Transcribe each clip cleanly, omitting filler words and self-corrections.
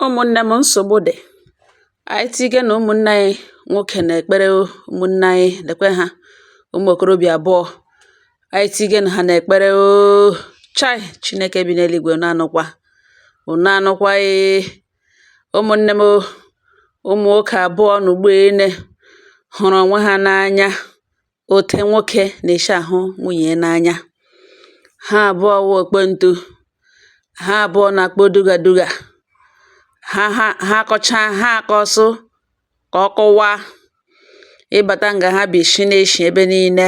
Ụmụnne m nsogbu dị. Anyị tige na ụmụnne anyị nwoke na-ekpere ụmụnne anyị lekwe ha ụmụ okorobịa abụọ. Anyị tige na ha na-ekpere chai Chineke bi n'eluigwe unu anụkwa ụmụnne m ụmụ nwoke abụọ na ugboene hụrụ onwe ha n'anya ote nwoke na-esi ahụ nwunye n'anya. Ha abụọ wụ okpontu, ha abụọ na-akpọ duga duga. Ha kọcha ha akọsụ ka ọ kụwa ịbata nga ha bi shi na-eshi ebe niile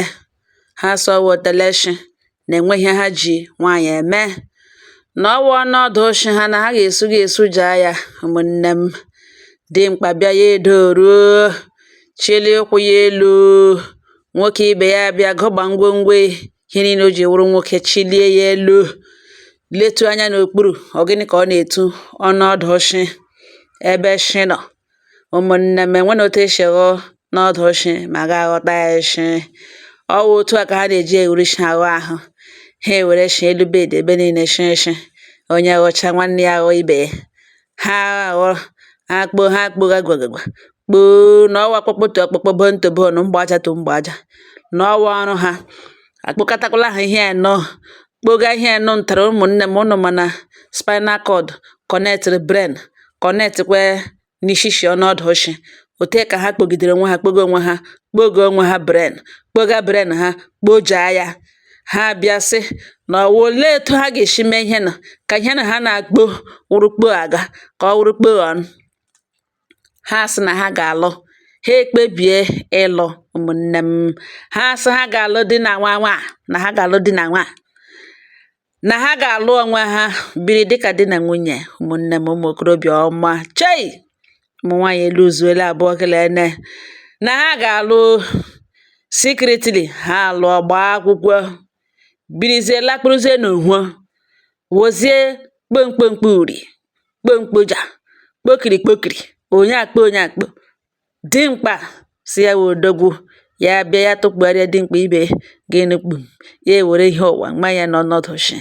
ha sọ woteleshi na-enweghị ha ji nwaanyị eme na ọwụ ọnọdụ oshi ha na ha ga-esu jaa ya. Ụmụnne m dị mkpa bịa ya edoruo chilie ụkwụ ya elu, nwoke ibe ya bịa gọgba ngwongwo ihe niile o ji wụrụ nwoke chilie ya elu, letu anya n'okpuru ọ gịnị ka ọ na-etu ọnọdụ oshi ebe shi nọ. Ụmụnne m enwe na otu esi ghọ n'ọdụ oshi ma ga-aghọta ya shi. Ọ wụ otu a ka ha na-eji ewurishi aghọ ahụ. Ha ewere shi elu bed ebe niile shi onye ghọcha nwanne ya ghọ ibe ya. Ha aghọ ha kpogha gwagagwa kpoo na ọwa kpọkpọtụ ọkpọkpọ bonto bonu mgbaja to mgbaja na ọwa ọrụ ha. Akpụkatakwala ha ihe anọ kpoga ihe anọ ntara. Ụmụnne m ụnụ mana spinal cord connect brain connect kwe n'ishishi ọnọdụ oshi. Otu ka ha kpogidere onwe ha kpoga onwe ha brain kpoga brain ha kpojaa ya. Ha bịa sị na ọ wụ olee etu ha ga-esi mee ihe nọ ka ihe na ha na-akpo wụrụkpo aga ka ọ wụrụkpo ọnụ. Ha sị na ha ga-alụ, ha ekpebie ịlụ. Ụmụnne m ha sị ha ga-alụ di na nwa na ha ga-alụ di na nwa na ha ga-alụ onwe ha biri dịka di na nwunye. Ụmụnne m ụmụ okorobịa ọma chei ụmụ nwaanyị elu zuola abụọ kelene na ha ga-alụ secretly. Ha alụọ gbaa akwụkwọ birizie lakpụrụzie n'ohuo wozie kpomkpomkpo uri kpomkpoja kpokiri onye akpo dimkpa si ya wee odogwu ya bịa ya tụkpugharịa dimkpa ibe gịnị kpum ya ewere ihe ụwa nma ya n'ọnọdụ shi.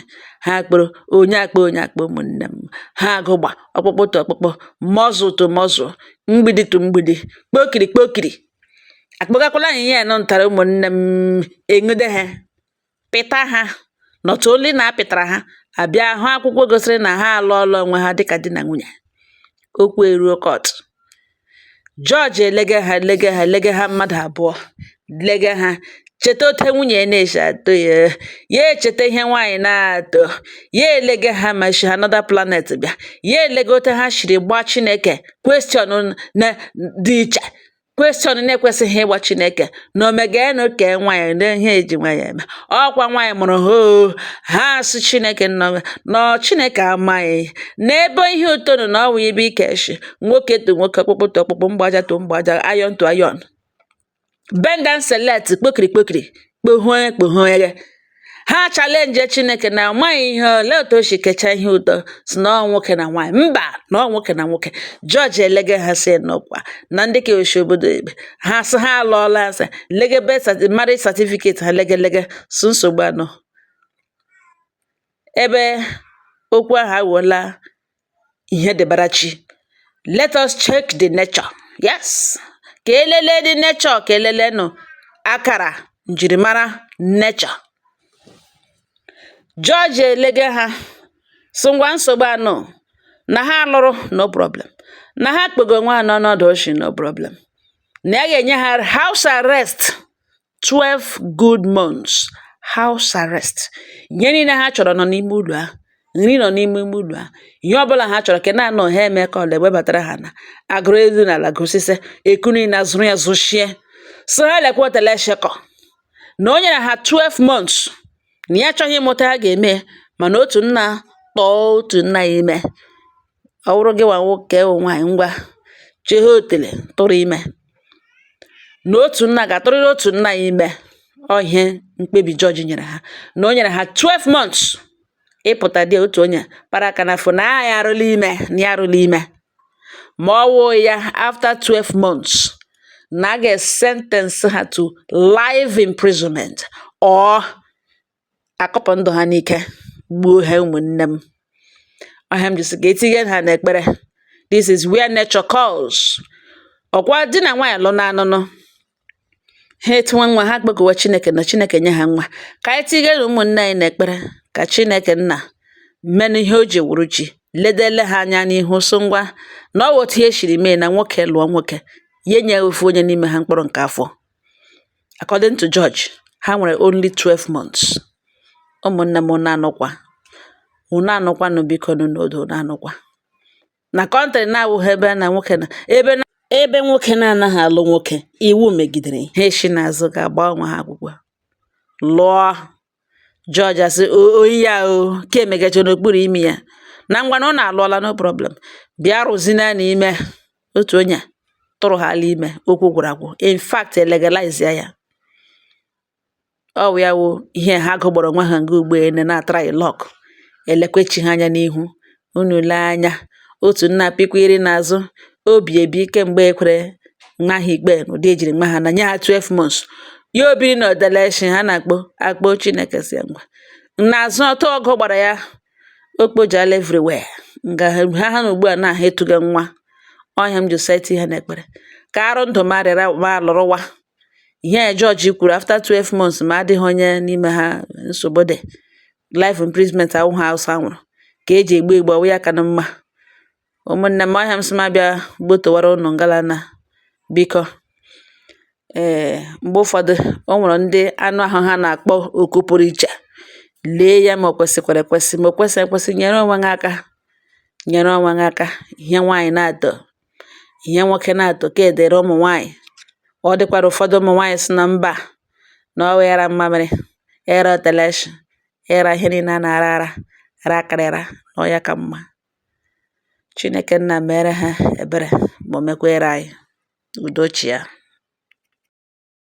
Ha kpụrụ onye akpo ụmụnne m. Ha agụgba ọkpụkpụ to ọkpụkpụ muscle to muscle mgbidi to mgbidi kpokiri. Akpọgakwala anyị ihe anọ ntara. Ụmụnne m eṅude ha pịta ha nọtụ oli na apịtara ha abịa hụ akwụkwọ gosiri na ha alụọla onwe ha dịka di na nwunye. Okwu eruo court. Jọọjị elege ha mmadụ abụọ lege ha cheta ote nwunye na-esi atọ ya echeta ihe nwaanyị na-atọ ya elege ha ma shi another planet bịa ya elege ote ha shiri gbaa Chineke question dị iche question na-ekwesịghị ịgba Chineke na omegenu ke nwaanyị na ihe eji nwaanyị eme ọkwa nwaanyị mụrụ ha asị Chineke nọ Chineke amaghị n'ebe ihe ụtọ nọ na ọwụ ibe ike shi nwoke to nwoke ọkpụkpụ to ọkpụkpụ mgbaja to mgbaja iron to iron bend and select kpokiri kpohueghe. Ha challenge Chineke na amaghị ihe ole otu o si kecha ihe ụtọ si na ọ nwoke na nwaanyị mba na ọ nwoke na nwoke. Jọọjị elege ha si n'ọkwa na ndị ka oshi obodo ebe ha sị ha alụọla nsị legebe marriage certificate ha legelege so nsogbu anọ ebe okwu ahụ awụọla ihe dịbara chi. Let us check the nature. Yes, ka elele dị nature ka elele nụ akara njirimara nature. Jọọjị elege ha sị ngwa nsogbu anọ na ha lụrụ no problem na ha kpogo onwe ha n'ọnọdụ oshi no problem na ya ga-enye ha house arrest 12 good months. House arrest ihe niile ha chọrọ nọ n'ime ụlọ ahụ. Nri nọ n'ime ụlọ ahụ. Ihe ọbụla ha chọrọ ke na-anọ ha eme ka ọla ewebatara ha na agụrụ elu na ala gosise eku niile zụrụ ya zụchie so ha lekwa oteleshekọ na o nyere ha 12 months na ya achọghị ịmụta ha ga-eme mana otu nna tọọ otu nna ya ime. Ọ wụrụ gị nwa nwoke nwaanyị ngwa chee otele tụrụ ime na otu nna ga-atụrịrị otu nna ya ime. Ọ ihe mkpebi jọọjị nyere ha na o nyere ha 12 months ịpụta dị otu onye para aka na afọ na ya arụla ime na ya arụla ime ma ọ wụ ya after 12 months na a ga-sentence ha to life imprisonment or akọpọ ndụ ha n'ike gbuo ha. Ụmụnne m ọha m jisi ga etinye ha n'ekpere This is where nature calls. Ọkwa di na nwaanyị lụ na-anụnụ ha etinwe nwa ha kpekuwe Chineke na Chineke nye ha nwa. Ka anyị tigere ụmụnne anyị n'ekpere ka Chineke nna menụ ihe o ji wuru ji ledele ha anya n'ihu so ngwa na ọ otu ihe siri mee na nwoke lụọ nwoke ya nye ofu onye n'ime ha mkpụrụ nke afọ. According to George, ha nwere only 12 months. Ụmụnne m unu anụkwanụ biko n'udo na-anụkwa. Na kọntrị na-awụghị ebe na nwoke na ebe nwoke na-anaghị alụ nwoke iwu megidere ha eshi n'azụ ga-agba onwe ha akwụkwọ lụọ. George asị oyi ya o ka emegacha n'okpuru imi ya na ngwa na ọ na-alụọla no problem bịa rụzina n'ime. Otu onye tụrụ ha ala ime okwu gwụrụ agwụ. In fact legalize ya. Ọ ya wụ ihe ha gụgbọrọ onwe ha nga ugbo ene na-atrai lọk elekwechi ha anya n'ihu. Unu lee anya otu nna pikwiri n'azụ obi ebi kemgbe ekwere nwa ha ikpe n'ụdị ejiri nwa ha na nye ha 12 months. Ya obiri na odeleshi ha na-akpọ Chineke si ngwa n'azụ ọtọ ọgụ gbara ya okpojala everywhere nga ha na ugbu a na ha etuga nwa. Ọnya m ji seti ha n'ekpere ka arụ ndụ marịra ma lụrụwa. Ihe George kwuru after 12 months ma adịghị onye n'ime ha nsogbu dị life imprisonment ahụ ha ụsa nwụrụ ka eji egbu ọwụ ya ka na mma. Ụmụnne m ọhịa m sị m abịa gbotowara ụnụ ngala na biko mgbe ụfọdụ o nwere ndị anụ ahụ ha na-akpọ oku pụrụ iche lee ya ma o kwesịkwara ekwesị ma o kwesịghị ekwesị nyere onwe gị aka. Ihe nwaanyị na-atọ ihe nwoke na-atọ ka edere ụmụ nwaanyị. Ọ dịkwara ụfọdụ ụmụ nwaanyị si na mba na ọ era mmamịrị era oteleshi era ihe niile a na-ara akarịra na ọ ya ka mma. Chineke nna mere ha ebere ma o mekwere anyị udo chi ya.